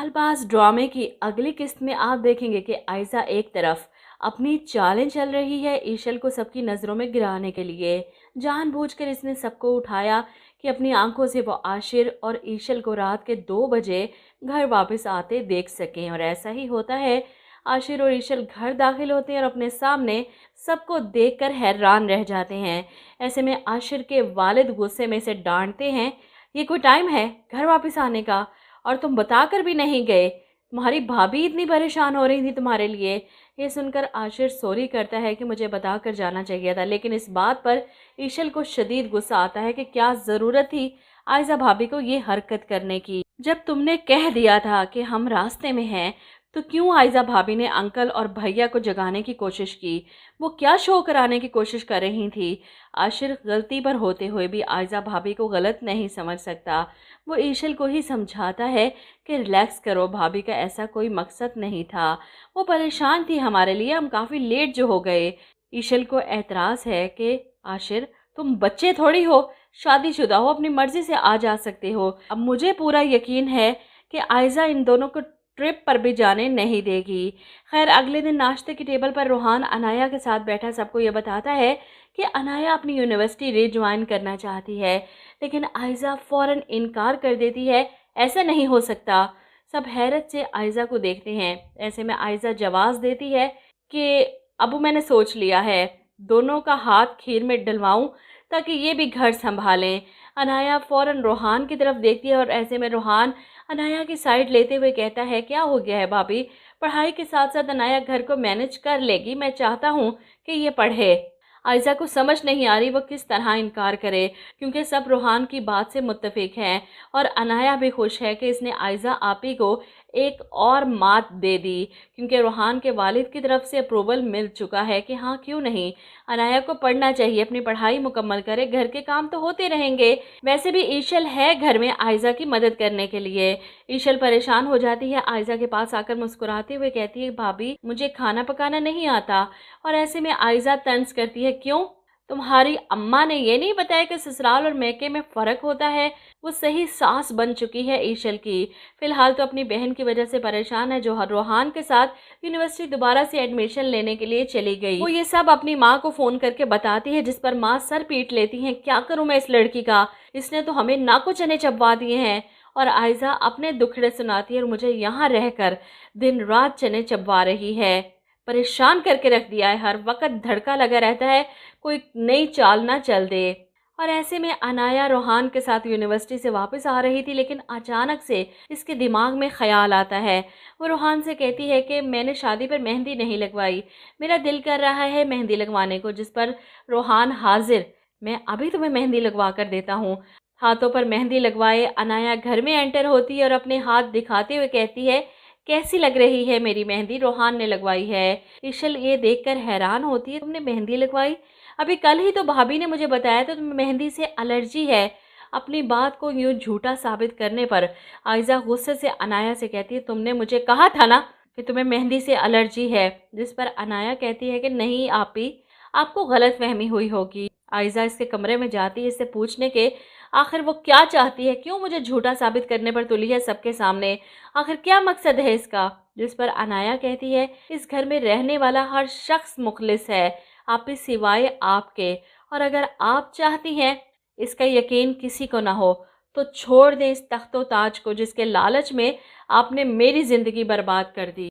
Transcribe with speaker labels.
Speaker 1: चालबाज ड्रामे की अगली किस्त में आप देखेंगे कि आयशा एक तरफ अपनी चालें चल रही है ईशल को सबकी नज़रों में गिराने के लिए। जानबूझकर इसने सबको उठाया कि अपनी आंखों से वो आशिर और ईशल को रात के 2 बजे घर वापस आते देख सकें। और ऐसा ही होता है। आशिर और ईशल घर दाखिल होते हैं और अपने सामने सबको देखकर हैरान रह जाते हैं। ऐसे में आशिर के वालिद गुस्से में से डांटते हैं, ये कोई टाइम है घर वापस आने का? और तुम बताकर भी नहीं गए। तुम्हारी भाभी इतनी परेशान हो रही थी तुम्हारे लिए। ये सुनकर आशिर सॉरी करता है कि मुझे बताकर जाना चाहिए था, लेकिन इस बात पर ईशल को शदीद गुस्सा आता है कि क्या ज़रूरत थी आयशा भाभी को ये हरकत करने की। जब तुमने कह दिया था कि हम रास्ते में हैं तो क्यों आयशा भाभी ने अंकल और भैया को जगाने की कोशिश की? वो क्या शो कराने की कोशिश कर रही थी? आशिर गलती पर होते हुए भी आयशा भाभी को गलत नहीं समझ सकता। वो ईशल को ही समझाता है कि रिलैक्स करो, भाभी का ऐसा कोई मकसद नहीं था। वो परेशान थी हमारे लिए, हम काफ़ी लेट जो हो गए। ईशल को एतराज़ है कि आशिर तुम बच्चे थोड़ी हो, शादीशुदा हो, अपनी मर्ज़ी से आ जा सकते हो। अब मुझे पूरा यकीन है कि आयशा इन दोनों को ट्रिप पर भी जाने नहीं देगी। खैर, अगले दिन नाश्ते की टेबल पर रोहान अनाया के साथ बैठा सबको ये बताता है कि अनाया अपनी यूनिवर्सिटी रीज्वाइन करना चाहती है, लेकिन आयशा फ़ौरन इनकार कर देती है, ऐसा नहीं हो सकता। सब हैरत से आयशा को देखते हैं। ऐसे में आयशा जवाब देती है कि अब मैंने सोच लिया है, दोनों का हाथ खीर में डलवाऊं ताकि ये भी घर संभालें। अनाया फ़ौरन रोहान की तरफ देखती है और ऐसे में रोहान अनाया की साइड लेते हुए कहता है, क्या हो गया है भाभी? पढ़ाई के साथ साथ अनाया घर को मैनेज कर लेगी, मैं चाहता हूँ कि ये पढ़े। आयशा को समझ नहीं आ रही वो किस तरह इनकार करे, क्योंकि सब रोहान की बात से मुत्तफिक हैं और अनाया भी खुश है कि इसने आयशा आपी को एक और मात दे दी, क्योंकि रोहान के वालिद की तरफ से अप्रूवल मिल चुका है कि हाँ क्यों नहीं, अनाया को पढ़ना चाहिए, अपनी पढ़ाई मुकम्मल करे, घर के काम तो होते रहेंगे। वैसे भी ईशल है घर में आयशा की मदद करने के लिए। ईशल परेशान हो जाती है, आयशा के पास आकर मुस्कुराते हुए कहती है, भाभी मुझे खाना पकाना नहीं आता। और ऐसे में आयशा तंज करती है, क्यों? तुम्हारी अम्मा ने ये नहीं बताया कि ससुराल और मैके में फ़र्क होता है? वो सही सास बन चुकी है ईशल की। फ़िलहाल तो अपनी बहन की वजह से परेशान है, जो रोहान के साथ यूनिवर्सिटी दोबारा से एडमिशन लेने के लिए चली गई। वो ये सब अपनी माँ को फ़ोन करके बताती है, जिस पर माँ सर पीट लेती हैं, क्या करूँ मैं इस लड़की का, इसने तो हमें नाको चने चबवा दिए हैं। और आयशा अपने दुखड़े सुनाती है और मुझे यहाँ रहकर दिन रात चने चबवा रही है, परेशान करके रख दिया है, हर वक्त धड़का लगा रहता है, कोई नई चाल ना चल दे। और ऐसे में अनाया रोहान के साथ यूनिवर्सिटी से वापस आ रही थी, लेकिन अचानक से इसके दिमाग में ख्याल आता है। वो रोहान से कहती है कि मैंने शादी पर मेहंदी नहीं लगवाई, मेरा दिल कर रहा है मेहंदी लगवाने को। जिस पर रोहान, हाजिर, मैं अभी तुम्हें मेहंदी लगवा कर देता हूँ। हाथों पर मेहंदी लगवाए अनाया घर में एंटर होती है और अपने हाथ दिखाते हुए कहती है, कैसी लग रही है मेरी मेहंदी? रोहान ने लगवाई है। ईशल ये देखकर हैरान होती है, तुमने मेहंदी लगवाई? अभी कल ही तो भाभी ने मुझे बताया था तुम्हें मेहंदी से एलर्जी है। अपनी बात को यूं झूठा साबित करने पर आयशा गुस्से से अनाया से कहती है, तुमने मुझे कहा था ना कि तुम्हें मेहंदी से एलर्जी है। जिस पर अनाया कहती है कि नहीं आपी, आपको गलतफहमी हुई होगी। आयशा इसके कमरे में जाती है इससे पूछने के आखिर वो क्या चाहती है, क्यों मुझे झूठा साबित करने पर तुली है सबके सामने, आखिर क्या मकसद है इसका? जिस पर अनाया कहती है, इस घर में रहने वाला हर शख्स मुखलिस है, आप ही सिवाय आपके, और अगर आप चाहती हैं इसका यकीन किसी को ना हो तो छोड़ दें इस तख्तो ताज को जिसके लालच में आपने मेरी ज़िंदगी बर्बाद कर दी।